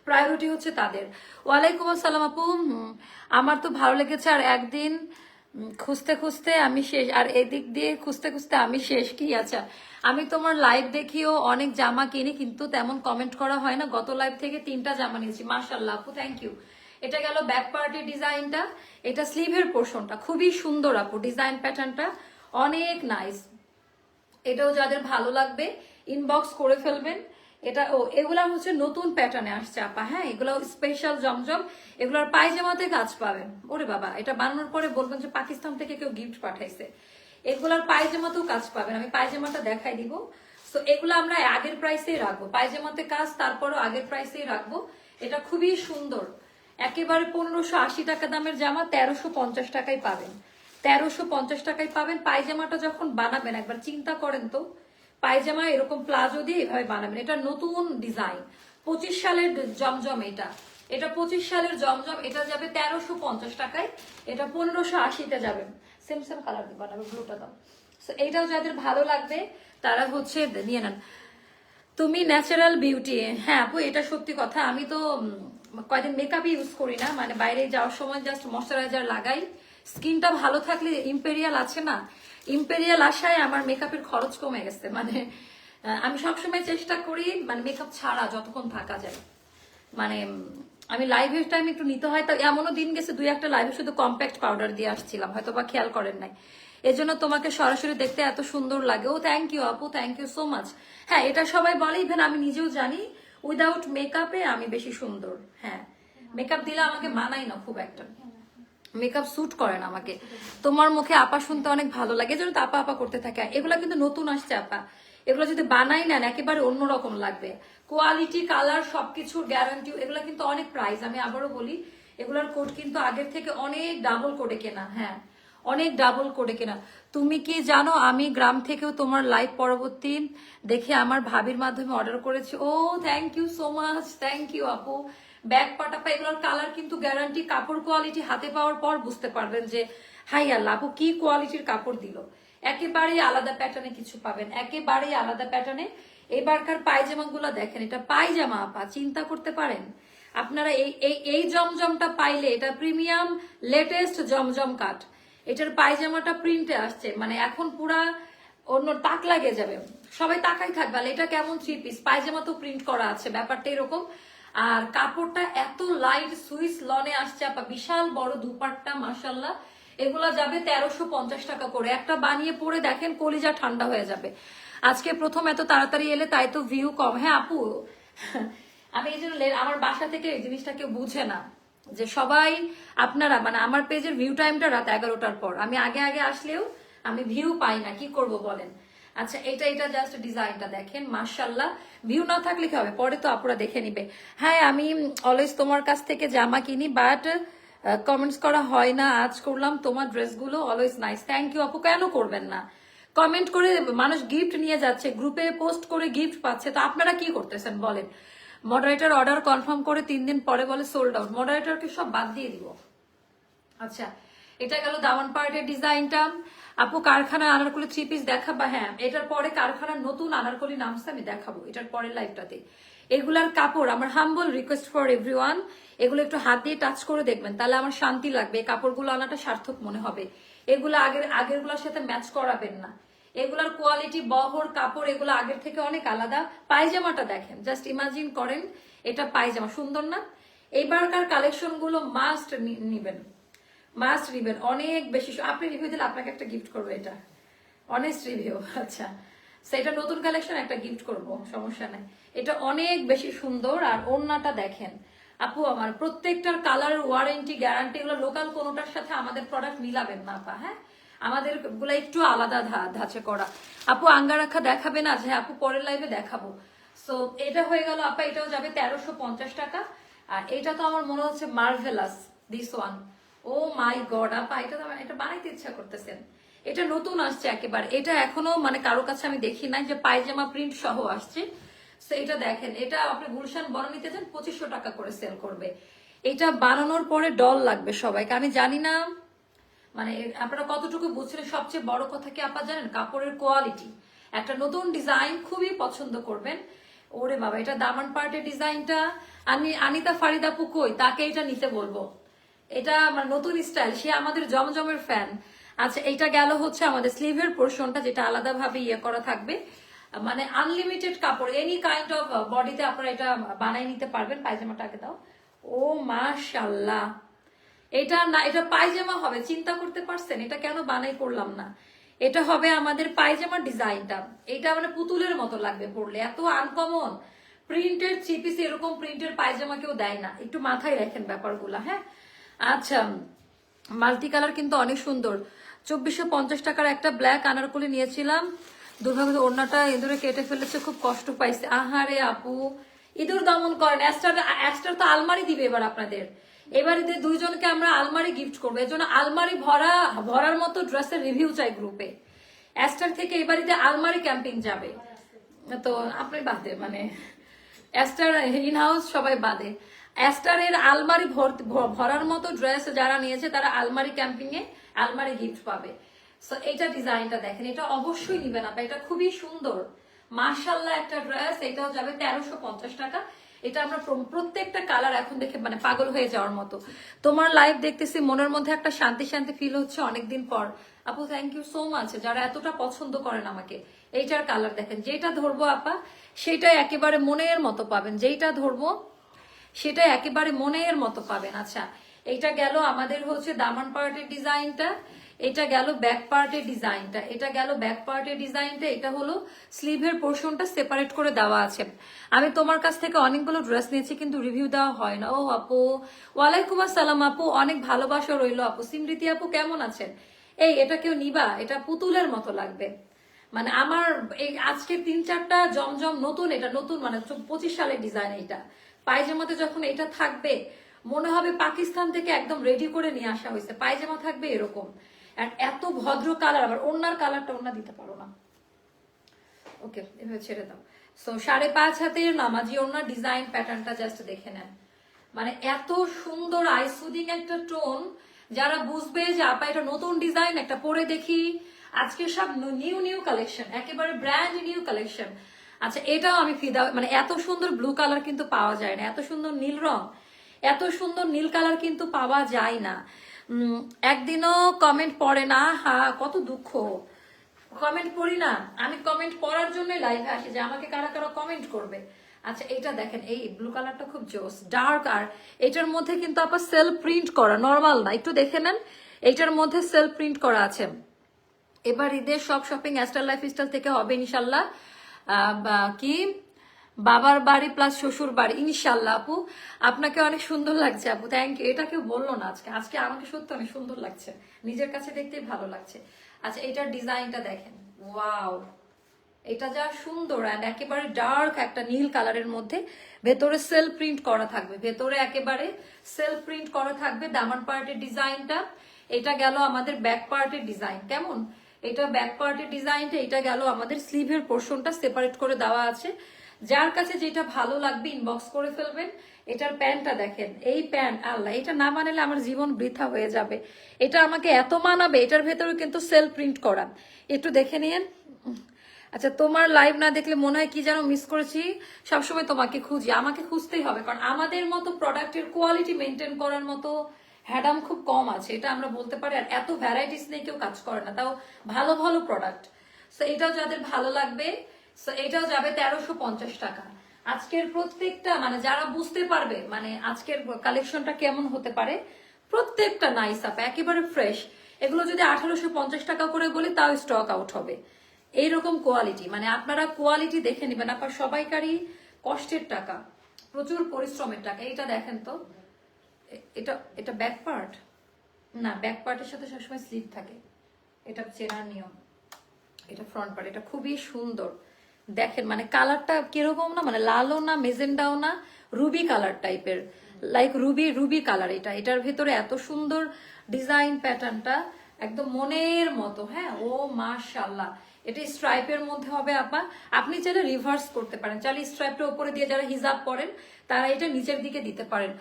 প্রায়োরিটি হচ্ছে তাদের। ওয়ালাইকুম আসসালাম আপু, আমার তো ভালো লেগেছে, আর একদিন খুঁজতে খুঁজতে আমি শেষ, আর এদিক দিয়ে খুঁজতে খুঁজতে আমি শেষ। কি আচ্ছা, আমি তোমার লাইভ দেখিও অনেক জামা কিনি কিন্তু তেমন কমেন্ট করা হয় না, গত লাইভ থেকে 3টা জামা নিয়েছি। মাশাআল্লাহ আপু, থ্যাংক ইউ। এটা গেল ব্যাক পার্টির ডিজাইনটা, এটা স্লিভের পোর্শনটা খুবই সুন্দর আপু, ডিজাইন প্যাটার্নটা অনেক নাইস। এটাও যাদের ভালো লাগবে ইনবক্স করে ফেলবেন। এটা এগুলা হচ্ছে নতুন প্যাটার্নে আসছে আপা, হ্যাঁ এগুলো স্পেশাল জমজম, এগুলোর পায়জামাতে কাজ পাবেন। ওরে বাবা, এটা বানানোর পরে বলবেন যে পাকিস্তান থেকে কেউ গিফট পাঠাইছে। এগুলার পায়জামাতেও কাজ পাবেন, আমি পায়জামাটা দেখাই দিব। তো এগুলো আমরা আগের প্রাইসেই রাখবো, পায়জামাতে কাজ তারপরও আগের প্রাইসেই রাখবো। এটা খুবই সুন্দর, একেবারে 1580 টাকা দামের জামা 1350 টাকায় পাবেন, 1350 টাকায় পাবেন। পায়জামাটা যখন বানাবেন একবার চিন্তা করেন তো, পায়জামা এরকম প্লাজো দিয়ে এভাবে বানাবেন। এটা নতুন ডিজাইন, 25 সালের জমজম। এটা 25 সালের জমজম। এটা যাবে 1350 টাকায়, এটা 1580-তে যাবে। সেম সেম কালার দিয়ে বানাবে, ব্লুটা দাও। এইটাও যাদের ভালো লাগবে তারা হচ্ছে নিয়ে নেন। তুমি ন্যাচারাল বিউটি, হ্যাঁ আপু এটা সত্যি কথা। আমি তো কয়দিন মেকআপ ইউজ করি না, মানে বাইরে যাওয়ার সময় জাস্ট ময়শ্চারাইজার লাগাই। স্কিনটা ভালো থাকলে, ইম্পেরিয়াল আছে না, ইম্পেরিয়াল আসায় আমার মেকআপের খরচ কমে গেছে। মানে আমি সবসময় চেষ্টা করি মানে মেকআপ ছাড়া যতক্ষণ থাকা যায়। মানে আমি লাইভের টাইম একটু নিতে হয়, তা এমনও দিন গেছে 2-1টা লাইভে শুধু কম্প্যাক্ট পাউডার দিয়ে আসছিলাম, হয়তো বা খেয়াল করেন নাই। এজন্য তোমাকে সরাসরি দেখতে এত সুন্দর লাগে। ও থ্যাংক ইউ আপু, থ্যাংক ইউ সো মাচ। হ্যাঁ এটা সবাই বলে, ইভেন আমি নিজেও জানি উইদাউট মেকআপে আমি বেশি সুন্দর। হ্যাঁ মেকআপ দিলে আমাকে মানাই না খুব একটা, মেকআপ স্যুট করে না আমাকে। তোমার মুখে আপা শুনতে অনেক ভালো লাগে, এজন্য তো আপা আপা করতে থাকে। এগুলা কিন্তু নতুন আসছে আপা, এগুলো যদি বানাই নেন একেবারে অন্যরকম লাগবে। কোয়ালিটি, কালার, সবকিছুর গ্যারান্টি। এগুলো কিন্তু অনেক প্রাইস, আমি আবারও বলি এগুলার কোড কিন্তু আগের থেকে অনেক ডাবল করে কেনা। হ্যাঁ অনেক ডাবল করে কেনা। তুমি কি জানো আমি গ্রাম থেকেও তোমার লাইভ পরবর্তী দেখে আমার ভাবির মাধ্যমে অর্ডার করেছি। Oh thank you so much, thank you আপু। ব্যাক পাটাপা এগুলোর কালার কিন্তু গ্যারান্টি, কাপড় কোয়ালিটি হাতে পাওয়ার পর বুঝতে পারবেন যে হাই আল্লাহ আপু কি কোয়ালিটির কাপড় দিল। একেবারেই আলাদা প্যাটার্নে কিছু পাবেন, একেবারেই আলাদা প্যাটার্নে। এবারকার পায়জামা গুলা দেখেন, এটা পায়জামা আপা, চিন্তা করতে পারেন আপনারা। এই জমজমটা পাইলে, এটা প্রিমিয়াম লেটেস্ট জমজম কাট। এটার পায়জামাটা প্রিন্টে আসছে, মানে এখন পুরা অন্য তাক লাগে যাবে, সবাই তাকাই থাকবে এটা কেমন 3 পিস। পায়জামা তো প্রিন্ট করা আছে, ব্যাপারটা এরকম। আর কাপড়টা এত লাইট, সুইস লনে আসছে আপা, বিশাল বড় দুপাট্টা, মাশাল্লাহ। এগুলা যাবে 1350 টাকা করে। একটা বানিয়ে পরে দেখেন, কলিজা ঠান্ডা হয়ে যাবে। আজকে প্রথম এত তাড়াতাড়ি এলে তাই তো ভিউ কম। হ্যাঁ আপু আমি এই জন্য আমার বাসা থেকে এই জিনিসটা কেউ বুঝে না যে সবাই আপনারা, মানে আমার পেজের ভিউ টাইমটা রাত 11টার পর। আমি আগে আগে আসলেও আমি ভিউ পাই না, কি করব বলেন। আচ্ছা এটা জাস্ট ডিজাইনটা দেখেন, মাশাল্লাহ। ভিউ না থাকলে কি হবে, পরে তো আপুরা দেখে নিবে। হ্যাঁ আমি অলওয়েজ তোমার কাছ থেকে জামা কিনি, বাট কমেন্টস করা হয় না, আজ করলাম। তোমার ড্রেসগুলো অলওয়েজ নাইস। থ্যাংক ইউ আপু। কেন করবেন না, কমেন্ট করে মানুষ গিফট নিয়ে যাচ্ছে, গ্রুপে পোস্ট করে গিফট পাচ্ছে, তো আপনারা কি করতেছেন বলেন। মডারেটর অর্ডার কনফার্ম করে 3 দিন পরে বলে সোল্ড আউট, মডারেটরকে সব বাদ দিয়ে দিব। আচ্ছা এটা গেল দামান পার্টের ডিজাইনটা। আপু কারখানা আনারকলি 3 পিস দেখাবা? হ্যাঁ এটার পরে কারখানার নতুন আনারকলি নামছে, আমি দেখাবো এটার পরের লাইভটাতে। এগুলার কাপড়, আমার হাম্বল রিকোয়েস্ট ফর এভরিওয়ান, এগুলো একটু হাত দিয়ে টাচ করে দেখবেন, তাহলে আমার শান্তি লাগবে। এই কাপড়গুলো আনাটা সার্থক মনে হবে। এগুলো আগেরগুলোর সাথে ম্যাচ করাবেন না। এগুলার কোয়ালিটি, বহর, কাপড় এগুলো আগের থেকে অনেক আলাদা। পায়জামাটা দেখেন, জাস্ট ইমাজিন করেন এটা পায়জামা, সুন্দর না? এইবারকার কালেকশন গুলো মাস্ট নিবেন, মাস্ট রিভিউ। অনেক বেশি, আপনি রিভিউ দিলে আপনাকে একটা গিফট করবো, এটা অনেস্ট রিভিউ। আচ্ছা সেটা নতুন কালেকশন একটা গিফট করব, সমস্যা নাই। এটা অনেক বেশি সুন্দর। আর ওড়নাটা দেখেন আপু, আমার প্রত্যেকটার কালার ওয়ারেন্টি গ্যারান্টি, এগুলো লোকাল কোনোটার সাথে আমাদের প্রোডাক্ট মিলাবেন না আপা। হ্যাঁ আমাদের গুলা একটু আলাদা ধাঁচে করা। আপু আঙ্গারাখা দেখাবে না? যে আপু পরের লাইভে দেখাবো। সো এটা হয়ে গেল আপা, এটাও যাবে 1350 টাকা। আর এটা তো আমার মনে হচ্ছে marvellous, this one. Oh my god আপা, এটা বানাইতে ইচ্ছা করতেছেন। এটা নতুন আসছে একেবারে, এটা এখনো মানে কারো কাছে আমি দেখি নাই যে পায়জামা প্রিন্ট সহ আসছে। এটা দেখেন, এটা আপনি গুলশান বনানীতে যান 2500 টাকা করে সেল করবে। এটা বানানোর পরে ডল লাগবে সবাইকে, আমি জানি না মানে আপনারা কতটুকু বুঝছেন। সবচেয়ে বড় কথা কি আপা জানেন, কাপড়ের কোয়ালিটি। একটা নতুন ডিজাইন খুবই পছন্দ করবেন। ওরে বাবা, এটা দামান পার্টের ডিজাইনটা। আমি আনিতা ফারিদা পুকই, তাকে এটা নিতে বলবো। এটা আমার নতুন স্টাইল, সে আমাদের জমজমের ফ্যান। আচ্ছা এটা গেল হচ্ছে আমাদের স্লিভের পোর্শনটা, যেটা আলাদাভাবে ইয়ে করা থাকবে। মানে আনলিমিটেড কাপড়, এনি কাইন্ড অফ বডিতে আপনারা এটা বানাই নিতে পারবেন। পায়জামাটা আগে দাও। ও মাশাআল্লাহ, এটা না, এটা পায়জামা হবে, চিন্তা করতে পারছেন? এটা কেন বানাই করলাম না। এটা হবে আমাদের পায়জামার ডিজাইনটা। এটা মানে পুতুলের মতো লাগবে পরলে, এত আনকমন প্রিন্টের 3 পিস। এরকম প্রিন্টের পায়জামা কেউ দেয় না, একটু মাথায় রাখেন ব্যাপারগুলা। হ্যাঁ আচ্ছা মাল্টি কালার কিন্তু অনেক সুন্দর। 2450 টাকার একটা ব্ল্যাক আনারকলি নিয়েছিলাম, দুর্ভাগ্য ওড়নাটা ইঁদুরে কেটে ফেলেছে, খুব কষ্ট পাইছে। আহারে আপু, ইঁদুর দমন করেন। অ্যাস্টার তো আলমারি দিবে এবার আপনাদের। এবার এদের দুইজনকে আমরা আলমারি গিফট করবো, এর জন্য আলমারি ভরার মতো ড্রেসের রিভিউ চাই গ্রুপে। অ্যাস্টার থেকে এবারিতে আলমারি ক্যাম্পিং যাবে। তো আপনি বাদে মানে অ্যাস্টার ইন হাউস সবাই বাদে। অ্যাস্টারের আলমারি ভরার মতো ড্রেস যারা নিয়েছে তারা আলমারি ক্যাম্পিং এ আলমারি গিফট পাবে। সো এটা ডিজাইনটা দেখেন, এটা অবশ্যই নিবেন আপা, এটা খুবই সুন্দর মাশাআল্লাহ একটা ড্রেস। এটাও যাবে 1350 টাকা। এটা আমরা প্রত্যেকটা কালার এখন দেখে মানে পাগল হয়ে যাওয়ার মতো। তোমার লাইভ দেখতেছি মনের মধ্যে একটা শান্তি শান্তি ফিল হচ্ছে অনেকদিন পর। আপু থ্যাংক ইউ সো মাচ যারা এতটা পছন্দ করেন আমাকে। এইটার কালার দেখেন, যেটা ধরবো আপা সেটা একেবারে মনের মতো পাবেন, যেইটা ধরবো সেটা একেবারে মনের মতো পাবেন। আচ্ছা, এটা গেল আমাদের হচ্ছে দামান পার্টের ডিজাইনটা, এটা গেল ব্যাক পার্টের ডিজাইনটা, এটা গেল ব্যাক পার্টের ডিজাইনটা। এটা হলো স্লিভের পোর্শনটা সেপারেট করে দেওয়া আছে। আমি তোমার কাছ থেকে অনেকগুলো ড্রেস নিয়েছি কিন্তু রিভিউ দেওয়া হয় না। ও আপু ওয়ালাইকুম আসসালাম আপু, অনেক ভালোবাসা রইলো আপু। সিমৃতি আপু কেমন আছেন? এটা কেউ নিবা, এটা পুতুলের মতো লাগবে। মানে আমার এই আজকে 3-4টা জমজম নতুন, এটা নতুন মানে 25 সালের ডিজাইন। এটা পায়জামাতে যখন এটা থাকবে মনে হবে পাকিস্তান থেকে একদম রেডি করে নিয়ে আসা হয়েছে। পায়জামা থাকবে এরকম, আর এত ভদ্র কালার। আবার ওড়নার কালারটা ওড়না দিতে পারো না, ওকে এভাবে ছেড়ে দাও। সো 5.5 হাতের নামাজি ওড়নার ডিজাইন প্যাটার্নটা জাস্ট দেখে নেন। মানে এত সুন্দর আইসুদিং একটা টোন, যারা বুঝবে যে আপা এটা নতুন ডিজাইন একটা পরে দেখি। আজকে সব নিউ নিউ কালেকশন, একেবারে ব্র্যান্ড নিউ কালেকশন। আচ্ছা, এটাও আমি ফিদা, মানে এত সুন্দর ব্লু কালার কিন্তু পাওয়া যায় না, এত সুন্দর নীল রং, এত সুন্দর নীল কালার কিন্তু পাওয়া যায় না। একদিনও কমেন্ট পড়ে না, কত দুঃখ। কমেন্ট পড়ি না আমি, কমেন্ট পড়ার জন্যই লাইভে আসি যে আমাকে কারা কারা কমেন্ট করবে। আচ্ছা, এটা দেখেন, এই ব্লু কালারটা খুব জোস ডার্ক, আর এটার মধ্যে কিন্তু আপনার সেলফ প্রিন্ট করা, নর্মাল না, একটু দেখে নেন। এটার মধ্যে সেলফ প্রিন্ট করা আছে। এবার ঈদের সব শপিং অ্যাস্টার লাইফস্টাইল থেকে হবে ইনশাল্লাহ। কি বাবার বাড়ি প্লাস শ্বশুর বাড়ি ইনশাল্লাহ। আপু আপনাকে অনেক সুন্দর লাগছে আপু, থ্যাংক ইউ। এটা কেউ বললো না আজকে, আজকে আমাকে সত্যি অনেক সুন্দর লাগছে, নিজের কাছে দেখতেই ভালো লাগছে। আচ্ছা, এটার ডিজাইনটা দেখেন, ওয়াও, এটা যা সুন্দর। অ্যান্ড একেবারে ডার্ক একটা নীল কালারের মধ্যে ভেতরে সেলফ প্রিন্ট করা থাকবে, ভেতরে একেবারে সেলফ প্রিন্ট করা থাকবে দামান পার্টের ডিজাইনটা। এটা গেল আমাদের ব্যাক পার্টের ডিজাইন, কেমন? এটা ব্যাক পার্টের ডিজাইনটা। এটা গেল আমাদের স্লিভের পোর্শনটা সেপারেট করে দেওয়া আছে। যার কাছে যেটা ভালো লাগবে ইনবক্স করে ফেলবেন। এটার প্যান্টটা দেখেন, এই প্যান্ট আল্লাহ, এটা না বানালে আমার জীবন বৃথা হয়ে যাবে। এটা আমাকে এত মানাবে। এটার ভেতরে কিন্তু সেলফ প্রিন্ট করা, একটু দেখে নিন। আচ্ছা, তোমার লাইভ না দেখলে মনে হয় কি যেন মিস করেছি। সবসময় তোমাকে খুঁজি, আমাকে খুঁজতেই হবে, কারণ আমাদের মতো প্রোডাক্টের কোয়ালিটি মেনটেন করার মতো হ্যাডাম খুব কম আছে, এটা আমরা বলতে পারি। আর এত ভ্যারাইটিস নিয়ে কেউ কাজ করে না, তাও ভালো ভালো প্রোডাক্ট। সো এটাও যাদের ভালো লাগবে, সো এটাও যাবে 1350 টাকা। আজকের প্রত্যেকটা মানে যারা বুঝতে পারবে মানে আজকের কালেকশনটা কেমন হতে পারে, প্রত্যেকটা নাইস আপ, একেবারে ফ্রেশ। এগুলো যদি 1850 টাকা করে বলি তাও স্টক আউট হবে। এইরকম কোয়ালিটি, মানে আপনারা কোয়ালিটি দেখে নেবেন। আপনার সবাইকারই কষ্টের টাকা, প্রচুর পরিশ্রমের টাকা। এটা দেখেন তো, এটা এটা ব্যাক পার্ট না, ব্যাক পার্টের সাথে সবসময় স্লিপ থাকে, এটা চেনার নিয়ম। এটা ফ্রন্ট পার্ট, এটা খুবই সুন্দর। দেখেন মানে কালারটা কিরকম না, মানে লালও না মেজেন্ডাও না, রুবি কালার টাইপের, লাইক রুবি রুবি কালার। এটার ভেতরে এত সুন্দর ডিজাইন প্যাটার্নটা, একদম মনের মতো। হ্যাঁ, ও মাশাআল্লাহ। এটা স্ট্রাইপের মধ্যে হবে আপা, আপনি চাইলে রিভার্স করতে পারেন, চাইলে স্ট্রাইপটা উপরে দিয়ে যারা হিজাব পরেন তারা এটা নিচের দিকে দিতে পারেন।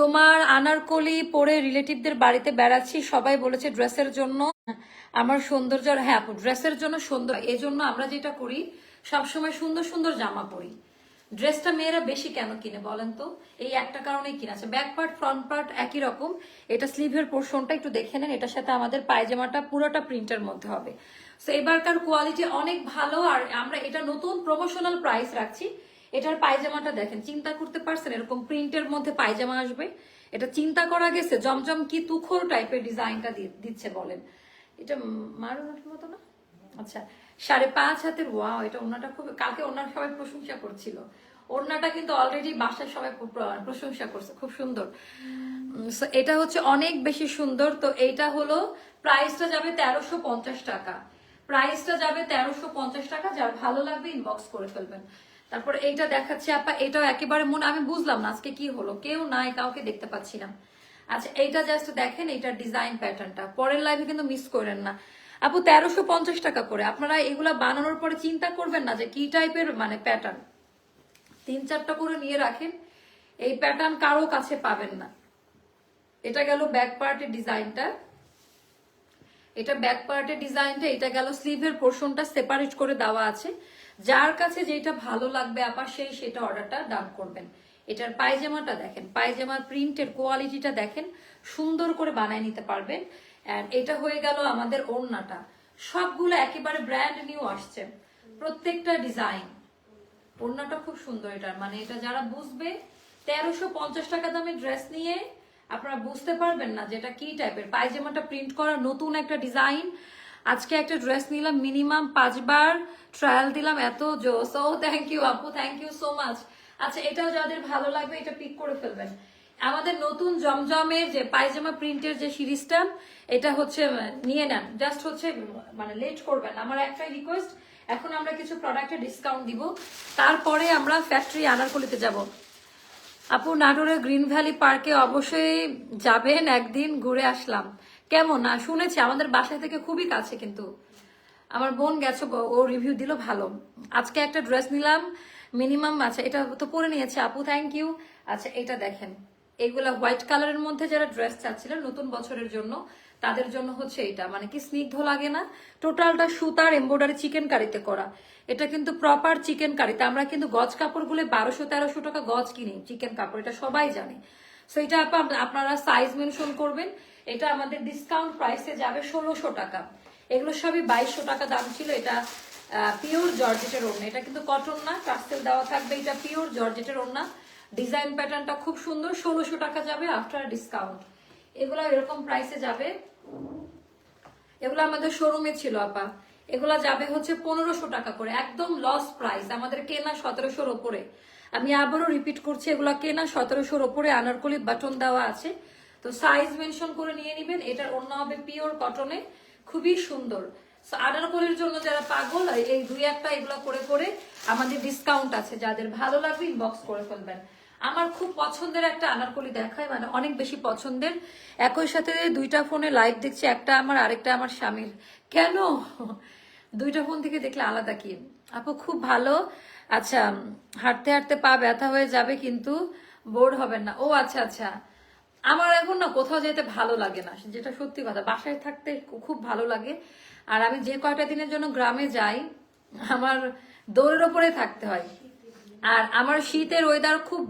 তোমার আনারকলি পরে রিলেটিভদের বাড়িতে বেড়াচ্ছি, সবাই বলেছে ড্রেসের জন্য আমার সৌন্দর্য। হ্যাঁ আপু, ড্রেসের জন্য সুন্দর, এই জন্য আমরা যেটা করি সবসময় সুন্দর সুন্দর জামা পরি। ড্রেসটা মেয়েরা বেশি কেন কিনে বলেন তো? এই একটা কারণেই কিনে আছে। ব্যাক পার্ট ফ্রন্ট পার্ট একই রকম। এটা স্লিভের পোর্শনটা একটু দেখে নেন, এটার সাথে আমাদের পায়জামাটা পুরোটা প্রিন্টের মধ্যে হবে। সো এবারকার কোয়ালিটি অনেক ভালো, আর আমরা এটা নতুন প্রমোশনাল প্রাইস রাখছি। এটার পায়জামাটা দেখেন, চিন্তা করতে পারছেন এরকম প্রিন্টের মধ্যে পায়জামা আসবে? এটা চিন্তা করা গেছে। জমজম কি তুখোর টাইপের ডিজাইনটা দিচ্ছে বলেন। এটা মারুনের মতো না? আচ্ছা, 5.5 হাতের, ওয়াও, এটা ওড়নাটা খুব, কালকে ওড়নার সবাই প্রশংসা করছিল। ওড়নাটা কিন্তু অলরেডি বাসায় সবাই প্রশংসা করছে, খুব সুন্দর। এটা হচ্ছে অনেক বেশি সুন্দর। তো এইটা হলো প্রাইসটা যাবে 1350 টাকা, প্রাইসটা যাবে 1350 টাকা। যার ভালো লাগবে ইনবক্স করে ফেলবেন। তারপর এইটা দেখাচ্ছি আপা, এটাও একেবারে মনে, আমি বুঝলাম না আজকে কি হলো, কেউ নাই, কাউকে দেখতে পাচ্ছি না। আচ্ছা, এইটা জাস্ট দেখেন, এইটার ডিজাইন প্যাটার্নটা পরের লাইভে কিন্তু মিস করেন না। আপু 1350 টাকা করে। আপনারা এগুলা বানানোর পরে চিন্তা করবেন না যে কি টাইপের মানে প্যাটার্ন, 3-4টা করে নিয়ে রাখেন, এই প্যাটার্ন কারো কাছে পাবেন না। এটা গেল ব্যাক পার্টের ডিজাইনটা, এটা ব্যাক পার্টের ডিজাইনটা, এটা গেল স্লিভের পোর্শনটা সেপারেট করে দেওয়া আছে। যার কাছে যেটা ভালো লাগবে আপা সেই সেটা অর্ডারটা ডান করবেন। এটার পায়জামাটা দেখেন, পায়জামার প্রিন্টের কোয়ালিটিটা দেখেন, সুন্দর করে বানায় নিতে পারবেন। এন্ড এটা হয়ে গেল আমাদের ওড়নাটা, সবগুলো একেবারে ব্র্যান্ড নিউ আসছে প্রত্যেকটা ডিজাইন। ওড়নাটা খুব সুন্দর এটার, মানে এটা যারা বুঝবে 1350 টাকা দামে ড্রেস নিয়ে আপনারা বুঝতে পারবেন না যেটা কি টাইপের। পায়জামাটা প্রিন্ট করা নতুন একটা ডিজাইন। আজকে একটা ড্রেস নিলাম, মিনিমাম 5 বার ট্রায়াল দিলাম, এত জোস। ও থ্যাংক ইউ আপু, থ্যাংক ইউ সো মাচ। আচ্ছা এটাও যাদের ভালো লাগবে এটা পিক করে ফেলবেন। আমাদের নতুন জমজমের যে পায়জামা প্রিন্টের যে সিরিজটা, এটা হচ্ছে নিয়ে নেন, জাস্ট হচ্ছে মানে লেট করবেন। আমার একটাই রিকোয়েস্ট, এখন আমরা কিছু প্রোডাক্টে ডিসকাউন্ট দিব, তারপরে আমরা ফ্যাক্টরি আনারকলিতে যাব। আপু নাটোরের গ্রিন ভ্যালি পার্কে অবশ্যই যাবেন, একদিন ঘুরে আসলাম। কেমন না শুনেছি, আমাদের বাসা থেকে খুবই কাছে, কিন্তু আমার বোন গেছে, ও রিভিউ দিল ভালো। আজকে একটা ড্রেস নিলাম মিনিমাম, আচ্ছা এটা তো পরে নিয়েছে আপু, থ্যাংক ইউ। আচ্ছা এটা দেখেন, এগুলা হোয়াইট কালারের মধ্যে যারা ড্রেস চাচ্ছিলেন নতুন বছরের জন্য, তাদের জন্য হচ্ছে এটা, মানে কি স্নিগ্ধ লাগে না? টোটালটা সুতার এমব্রয়ডারি চিকেন কারিতে করা। এটা কিন্তু প্রপার চিকেন কারিতে। আমরা কিন্তু গজ কাপড়গুলো 1200-1300 টাকা গজ কিনি চিকেন কাপড়, এটা সবাই জানে। সো এটা আপনারা সাইজ মেনশন করবেন। এটা আমাদের ডিসকাউন্ট প্রাইসে যাবে 1600 টাকা। এগুলো সবই 2200 টাকা দাম ছিল। এটা পিওর জর্জেটের ওড়না, এটা কিন্তু কটন না, টার্সেল দেওয়া থাকবে। এটা পিওর জর্জেটের ওড়না, ডিজাইন প্যাটার্নটা খুব সুন্দর। 1600 টাকা যাবে আফটার ডিসকাউন্ট। এগুলা এরকম প্রাইসে যাবে, এগুলো আমাদের শোরুমে ছিল আপা। এগুলা যাবে হচ্ছে 1500 টাকা করে, একদম লস প্রাইস। আমাদের কেনা 1700-র ওপরে। আমি আবারও রিপিট করছি, এগুলা কেনা 1700-র ওপরে। আনারকলি বাটন দেওয়া আছে, তো সাইজ মেনশন করে নিয়ে নিবেন। এটার ওড়না হবে পিওর কটনে, খুবই সুন্দর। আনারকলির জন্য যারা পাগল, এই 2-1টা এগুলো করে করে আমাদের ডিসকাউন্ট আছে, যাদের ভালো লাগবে ইনবক্স করে ফেলবেন। আমার খুব পছন্দের একটা আনারকলি দেখায়, মানে অনেক বেশি পছন্দের। একই সাথে 2টা ফোনে লাইভ দেখছি, একটা আমার আরেকটা আমার স্বামীর। কেন 2টা ফোন থেকে দেখলে আলাদা কি? আপু খুব ভালো। আচ্ছা হাঁটতে হাঁটতে পা ব্যথা হয়ে যাবে কিন্তু বোর হবেন না। ও আচ্ছা আচ্ছা, আমার এখন না কোথাও যেতে ভালো লাগে না, যেটা সত্যি কথা। বাসায় থাকতে খুব ভালো লাগে। আর আমি যে কয়টা দিনের জন্য গ্রামে যাই, আমার দৌড়ের ওপরে থাকতে হয়। আর আমার শীতের ওয়েদার খুব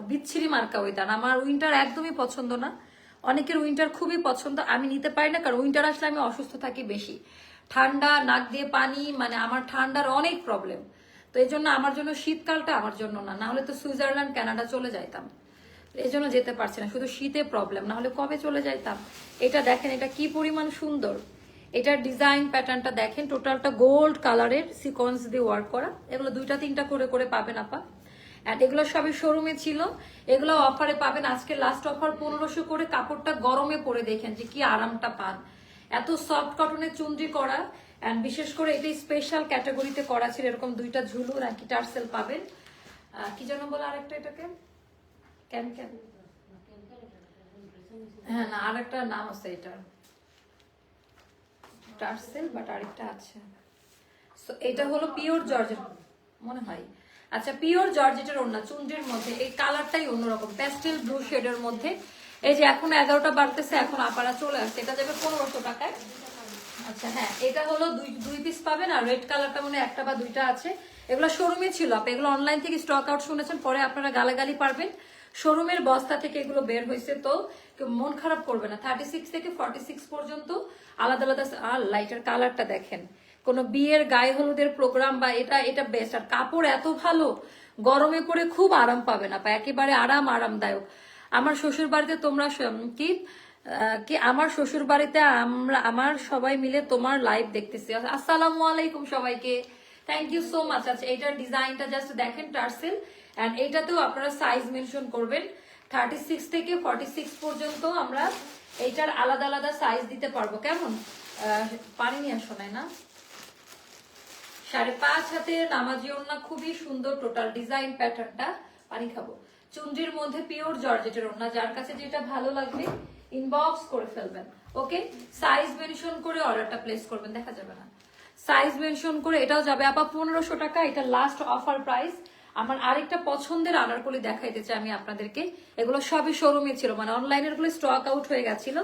বিচ্ছিরি মার্কা ওয়েদার। আমার উইন্টার একদমই পছন্দ না। অনেকের উইন্টার খুবই পছন্দ, আমি নিতে পারি না, কারণ উইন্টার আসলে আমি অসুস্থ থাকি বেশি। ঠান্ডা, নাক দিয়ে পানি, মানে আমার ঠান্ডার অনেক প্রবলেম। তো এই জন্য আমার জন্য শীতকালটা আমার জন্য না, না হলে তো সুইজারল্যান্ড কানাডা চলে যাইতাম। এই জন্য যেতে পারছি না, শুধু শীতে প্রবলেম, না হলে কবে চলে যাইতাম। এটা দেখেন, এটা কি পরিমাণ সুন্দর। এটার ডিজাইন প্যাটার্নটা দেখেন, টোটালটা গোল্ড কালারের সিকোয়েন্স দিয়ে ওয়ার্ক করা। এগুলো 2-3টা করে করে পাবেন আপা। এন্ড এগুলো সবই শোরুমে ছিল, এগুলো অফারে পাবেন। আজকে লাস্ট অফার 1500 করে। কাপড়টা গরমে পরে দেখেন যে কি আরামটা পান। এত সফট কটনের চুনরি করা, এন্ড বিশেষ করে এটাই স্পেশাল ক্যাটাগরিতে করা ছিল। এরকম 2টা ঝুলু নাকি টার্সেল পাবেন। কি যেন বলে আরেকটা, এটাকে কেন কেন, হ্যাঁ না আরেকটা নাম আছে এটার, টার্সেল বাট আরেকটা আছে। সো এটা হলো পিওর জর্জেট মনে হয়। আচ্ছা পিওর জর্জেটের ওড়না, চুনরির মধ্যে। এই কালারটাই অন্যরকম, প্যাস্টেল ব্লু শেডের মধ্যে। এই যে এখন 11টা বাড়তেছে, এখন আপারা চলে আসছে। এটা যাবে 1500 টাকায়। আচ্ছা হ্যাঁ, এটা হলো দুই পিস পাবেন। আর রেড কালারটা মনে 1টা বা 2টা আছে। এগুলো শোরুমে ছিল, এগুলো অনলাইন থেকে স্টক আউট শুনেছেন, পরে আপনারা গালাগালি পারবেন। শোরুমের বস্তা থেকে এগুলো বের হয়েছে, তো মন খারাপ করবে না। 36 থেকে 46 পর্যন্ত আলাদা আলাদা। আর লাইটার কালারটা দেখেন, কোনো বিয়ের গায়ে হলুদের প্রোগ্রাম বা এটা বেস্ট। আর কাপড় এত ভালো, গরমে পরে খুব আরাম পাবেন আপা, একেবারে আরামদায়ক। আমার শ্বশুর বাড়িতে তোমরা কি আমার শ্বশুর বাড়িতে আমার সবাই মিলে তোমার লাইভ দেখতেছি। আসসালামু আলাইকুম সবাইকে, থ্যাংক ইউ সো মাচ। আচ্ছা এইটার ডিজাইনটা জাস্ট দেখেন, টার্সেল। এন্ড এইটাতেও আপনারা সাইজ মেনশন করবেন। 36 থেকে 46 পর্যন্ত আমরা এইটার আলাদা আলাদা সাইজ দিতে পারবো। কেমন পানি নিয়ে শোনায় না? 5.5 হাতের নামাজি ওড়না, খুবই সুন্দর টোটাল ডিজাইন প্যাটার্নটা। পানি খাবো। চুনরির মধ্যে পিওর জর্জেটের ওড়না, যার কাছে যেটা ভালো লাগবে ইনবক্স করে ফেলবেন। ওকে, সাইজ মেনশন করে অর্ডারটা প্লেস করবেন, দেখা যাবে না, সাইজ মেনশন করে। এটাও যাবে আপা 1500 টাকা, এটা লাস্ট অফার প্রাইস। আমার আরেকটা পছন্দের আনারকলি দেখাইতে চাই আমি আপনাদেরকে, এগুলো সবই শোরুমে ছিল, মানে অনলাইনের গুলো স্টক আউট হয়ে গেছিল।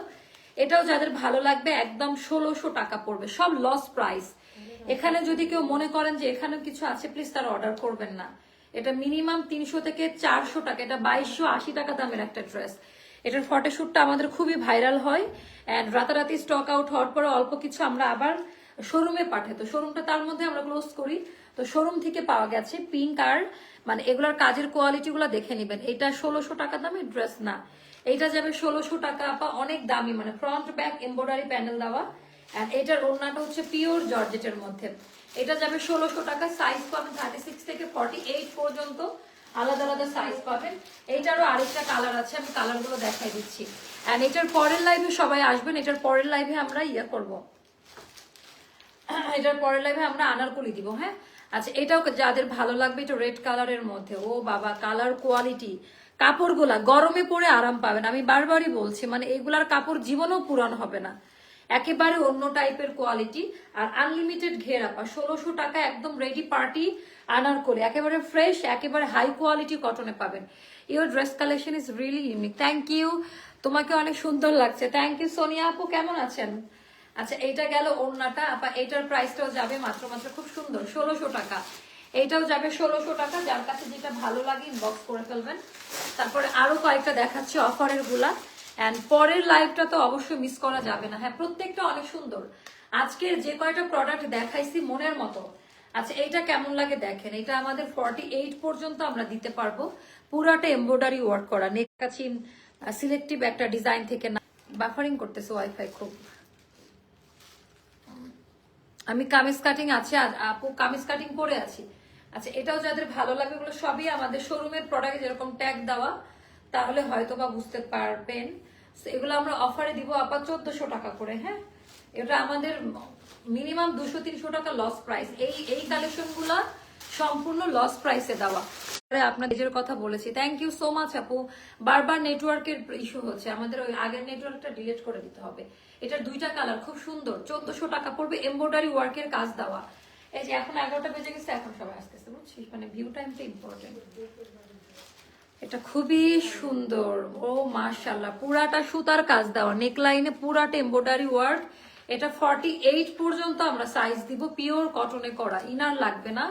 এটাও যাদের ভালো লাগবে একদম 1600 টাকা পড়বে, সব লস প্রাইস। এখানে যদি কেউ মনে করেন যে এখানে কিছু আছে, প্লিজ তারা অর্ডার করবেন না। এটা মিনিমাম 300 থেকে 400 টাকা, এটা 2280 টাকা দামের একটা ড্রেস। এটার ফটোশুটটা আমাদের খুবই ভাইরাল হয়, এন্ড রাতারাতি স্টক আউট হওয়ার পরে অল্প কিছু আমরা আবার শোরুমে পাঠাই, তো শোরুমটা তার মধ্যে আমরা ক্লোজ করি, তো শোরুম থেকে পাওয়া গেছে পিঙ্ক। আর মানে এগুলোর কাজের কোয়ালিটি গুলো দেখে নিবেন। এটা 1600 টাকা দামের ড্রেস না, এইটা যাবে 1600 টাকা আপা, অনেক দামি, মানে ফ্রন্ট ব্যাক এমব্রয়ডারি প্যানেল দেওয়া। আর এটার ওড়নাটা হচ্ছে পিওর জর্জেটের মধ্যে। এটা যাবে 1600 টাকা, সাইজ পাবেন 36 থেকে 48 পর্যন্ত, আলাদা আলাদা সাইজ পাবেন। এইটারও আরেকটা কালার আছে, আমি কালার গুলো দেখাই দিচ্ছি। এন্ড এটার পরের লাইভে সবাই আসবেন, এটার পরের লাইভে আমরা ইয়া করবো, এটার পরের লাইভে আমরা আনারকলি দিব। হ্যাঁ, আচ্ছা, এটাও যাদের ভালো লাগবে, এটা রেড কালারের মধ্যে। ও বাবা, কালার কোয়ালিটি, কাপড়গুলা গরমে পরে আরাম পাবেন, আমি বারবারই বলছি, মানে এগুলার কাপড় জীবনেও পুরান হবে না, একেবারে অন্য টাইপের কোয়ালিটি। আর আনলিমিটেড ঘের আপা, 1600 টাকা, একদম রেডি পার্টি আনারকলি, একেবারে ফ্রেশ, একেবারে হাই কোয়ালিটি কটনে পাবেন। Your dress collection is really unique. Thank you, তোমাকে অনেক সুন্দর লাগছে। থ্যাংক ইউ সোনিয়া আপু, কেমন আছেন? আচ্ছা, এইটা গেল ওড়নাটা আপা, এইটার প্রাইসটাও যাবে মাত্র মাত্র, খুব সুন্দর, 1600 টাকা। এইটাও যাবে 1600 টাকা, যার কাছে যেটা ভালো লাগে ইনবক্স করে ফেলবেন। তারপরে আরো কয়েকটা দেখাচ্ছি অফারের গুলা, এন্ড পরের লাইভটা তো অবশ্যই মিস করা যাবে না। হ্যাঁ, প্রত্যেকটা অনেক সুন্দর, আজকের যে কয়টা প্রোডাক্ট দেখাইছি মনের মতো। আচ্ছা, এইটা কেমন লাগে দেখেন, এটা আমাদের 48 পর্যন্ত আমরা দিতে পারবো, পুরাটা এমব্রয়ডারি ওয়ার্ক করা, নেক কাছে সিলেক্টিভ একটা ডিজাইন থেকে না। বাফারিং করতেছে ওয়াইফাই খুব। আমি কামিজ কাটিং আছে, আপু কামিজ কাটিং করে আছি। আচ্ছা, এটাও যাদের ভালো লাগে, এগুলো সবই আমাদের শোরুমের প্রোডাক্ট, যেরকম ট্যাগ দেওয়া, তাহলে হয়তো বা বুঝতে পারবেন। এগুলো আমরা অফারে দিব আপা 1400 টাকা করে। হ্যাঁ, এটা আমাদের মিনিমাম 200-300 টাকা লস প্রাইস। এই কালেকশন গুলা সম্পূর্ণ লস প্রাইসে দেওয়া। আপনার নিজের কথা বলেছি, থ্যাংক ইউ সো মাচ আপু। বারবার নেটওয়ার্কের ইস্যু হচ্ছে, আমাদের ওই আগের নেটওয়ার্কটা ডিলিট করে দিতে হবে। এটার দুইটা কালার খুব সুন্দর, 1400 টাকা পড়বে, এমব্রয়ডারি ওয়ার্কের কাজ দেওয়া। এই যে এখন 11টা বেজে গেছে, এখন সবাই আসতেছে, বুঝছিস, মানে ভিউ টাইমটা ইম্পর্টেন্ট। এটা খুবই সুন্দর, ও মাশাআল্লাহ, পুরাটা সুতার কাজ দেওয়া, নেকলাইনে পুরাটা এমব্রয়ডারি ওয়ার্ক। এটা 48 পর্যন্ত আমরা সাইজ দিব, পিওর কটনে করা, ইনার লাগবে না,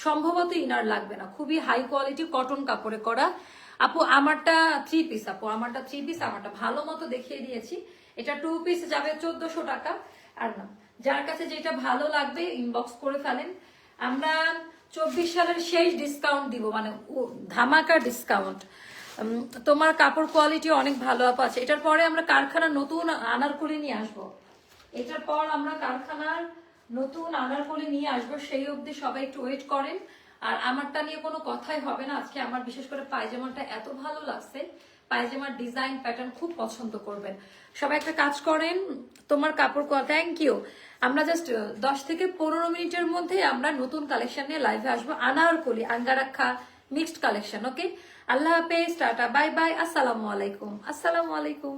সম্ভবত ইনার লাগবে না, খুবই হাই কোয়ালিটি কটন কাপড়ে করা। আপু আমারটা 3 পিস, আপু আমারটা 3 পিস, আমারটা ভালো মতো দেখিয়ে দিয়েছি। এটা 2 পিস যাবে 1400 টাকা। আর না, যার কাছে যেটা ভালো লাগবে ইনবক্স করে ফেলেন। আমরা 24 সালের শেষ ডিসকাউন্ট দিব, মানে ধামাকা ডিসকাউন্ট। তোমার কাপড় কোয়ালিটি অনেক ভালো আপু আছে। এটার পরে আমরা কারখানার নতুন আনারকলি নিয়ে আসবো, এটার পর আমরা কারখানার নতুন আনারকলি নিয়ে আসবো, সেই অবধি সবাই একটু ওয়েট করেন। আর আমারটা নিয়ে কোনো কথাই হবে না আজকে, আমার বিশেষ করে পায়জামাটা এত ভালো লাগছে, পায়জামার ডিজাইন প্যাটার্ন খুব পছন্দ করবেন সবাই। একটা কাজ করেন, তোমার কাপড় থ্যাংক ইউ। আমরা জাস্ট 10 থেকে 15 মিনিটের মধ্যে আমরা নতুন কালেকশন নিয়ে লাইভে আসবো, আনারকলি আঙ্গারাক্ষা মিক্সড কালেকশন। ওকে, আল্লাহ হাফেজ, টাটা, বাই বাই, আসসালামু আলাইকুম, আসসালামু আলাইকুম।